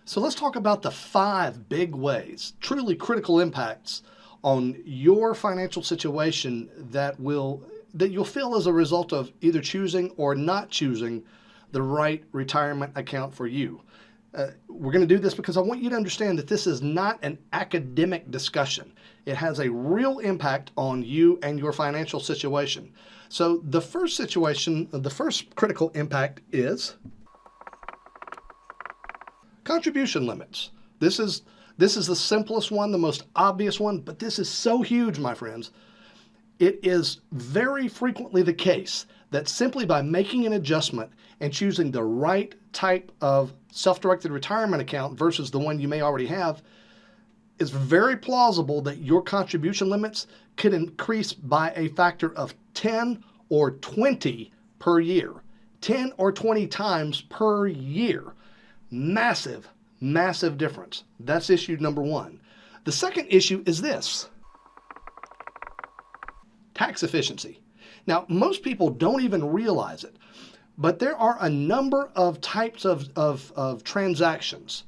So let's talk about the 5 big ways, truly critical impacts on your financial situation that you'll feel as a result of either choosing or not choosing the right retirement account for you. We're going to do this because I want you to understand that this is not an academic discussion. It has a real impact on you and your financial situation. So the first critical impact is contribution limits. This is the simplest one, the most obvious one, but this is so huge, my friends. It is very frequently the case that simply by making an adjustment and choosing the right type of self-directed retirement account versus the one you may already have, it's very plausible that your contribution limits could increase by a factor of 10 or 20 per year. 10 or 20 times per year. Massive, massive difference. That's issue number 1. The second issue is this: tax efficiency. Now, most people don't even realize it, but there are a number of types of transactions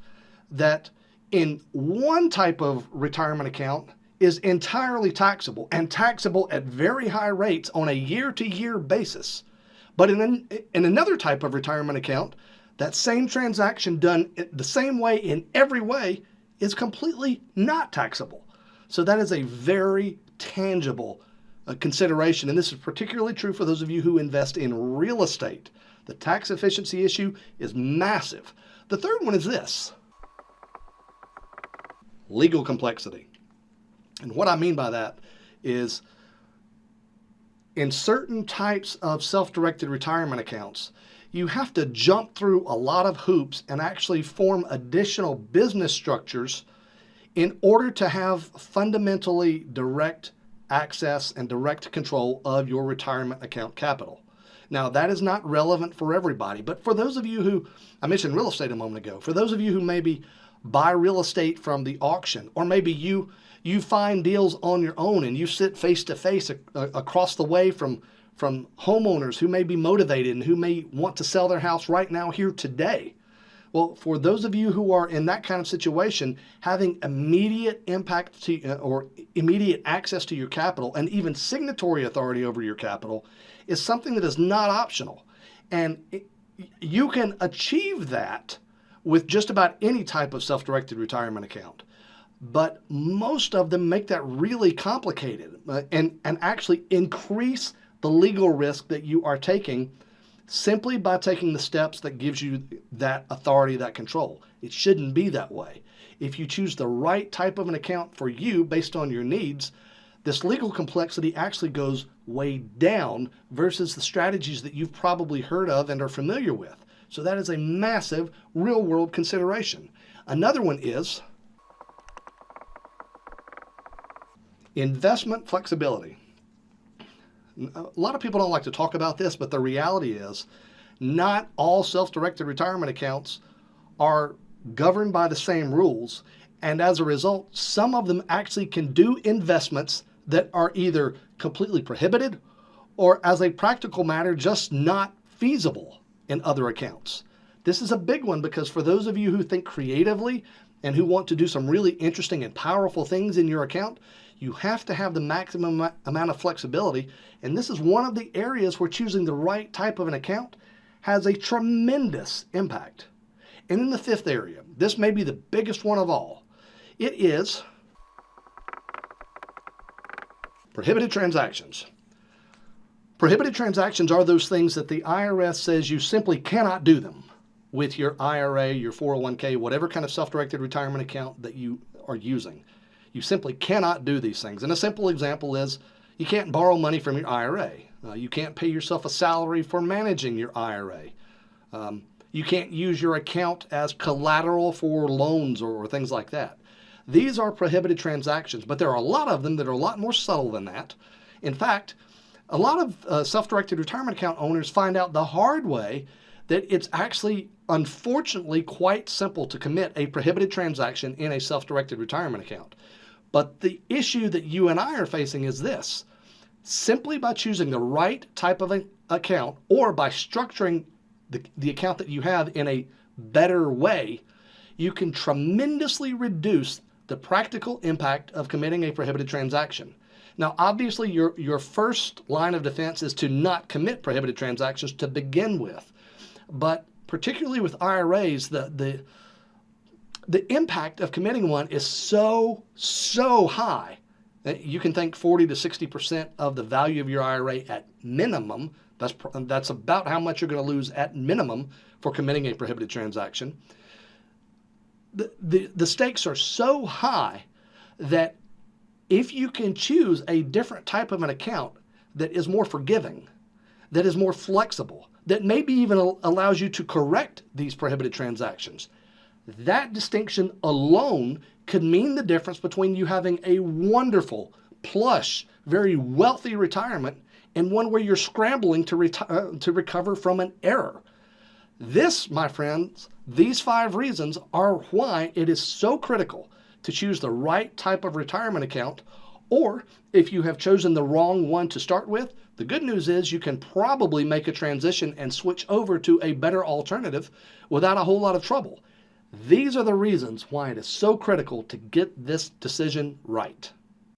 that in one type of retirement account is entirely taxable, and taxable at very high rates on a year-to-year basis. But in another type of retirement account, that same transaction done the same way in every way is completely not taxable. So that is a very tangible consideration, and this is particularly true for those of you who invest in real estate. The tax efficiency issue is massive. The third one is this: legal complexity. And what I mean by that is, in certain types of self-directed retirement accounts, you have to jump through a lot of hoops and actually form additional business structures in order to have fundamentally direct access and direct control of your retirement account capital. Now, that is not relevant for everybody, but for those of you who, I mentioned real estate a moment ago, for those of you who maybe buy real estate from the auction, or maybe you find deals on your own and you sit face to face across the way from homeowners who may be motivated and who may want to sell their house right now here today. Well, for those of you who are in that kind of situation, having immediate impact to, or immediate access to your capital and even signatory authority over your capital is something that is not optional. And you can achieve that with just about any type of self-directed retirement account. But most of them make that really complicated and actually increase the legal risk that you are taking simply by taking the steps that gives you that authority, that control. It shouldn't be that way. If you choose the right type of an account for you based on your needs, this legal complexity actually goes way down versus the strategies that you've probably heard of and are familiar with. So that is a massive real-world consideration. Another one is investment flexibility. A lot of people don't like to talk about this, but the reality is not all self-directed retirement accounts are governed by the same rules. And as a result, some of them actually can do investments that are either completely prohibited or, as a practical matter, just not feasible in other accounts. This is a big one because for those of you who think creatively and who want to do some really interesting and powerful things in your account, you have to have the maximum amount of flexibility. And this is one of the areas where choosing the right type of an account has a tremendous impact. And in the fifth area, this may be the biggest one of all. It is prohibited transactions. Prohibited transactions are those things that the IRS says you simply cannot do them with your IRA, your 401k, whatever kind of self-directed retirement account that you are using. You simply cannot do these things. And a simple example is you can't borrow money from your IRA. You can't pay yourself a salary for managing your IRA. You can't use your account as collateral for loans or things like that. These are prohibited transactions, but there are a lot of them that are a lot more subtle than that. In fact, a lot of self-directed retirement account owners find out the hard way that it's actually, unfortunately, quite simple to commit a prohibited transaction in a self-directed retirement account. But the issue that you and I are facing is this: simply by choosing the right type of an account, or by structuring the account that you have in a better way, you can tremendously reduce the practical impact of committing a prohibited transaction. Now, obviously, your first line of defense is to not commit prohibited transactions to begin with. But particularly with IRAs, the impact of committing one is so high that you can think 40 to 60% of the value of your IRA at minimum. That's about how much you're going to lose at minimum for committing a prohibited transaction. The stakes are so high that if you can choose a different type of an account that is more forgiving, that is more flexible, that maybe even allows you to correct these prohibited transactions, that distinction alone could mean the difference between you having a wonderful, plush, very wealthy retirement and one where you're scrambling to recover from an error. This, my friends, these 5 reasons are why it is so critical to choose the right type of retirement account, or if you have chosen the wrong one to start with, the good news is you can probably make a transition and switch over to a better alternative without a whole lot of trouble. These are the reasons why it is so critical to get this decision right.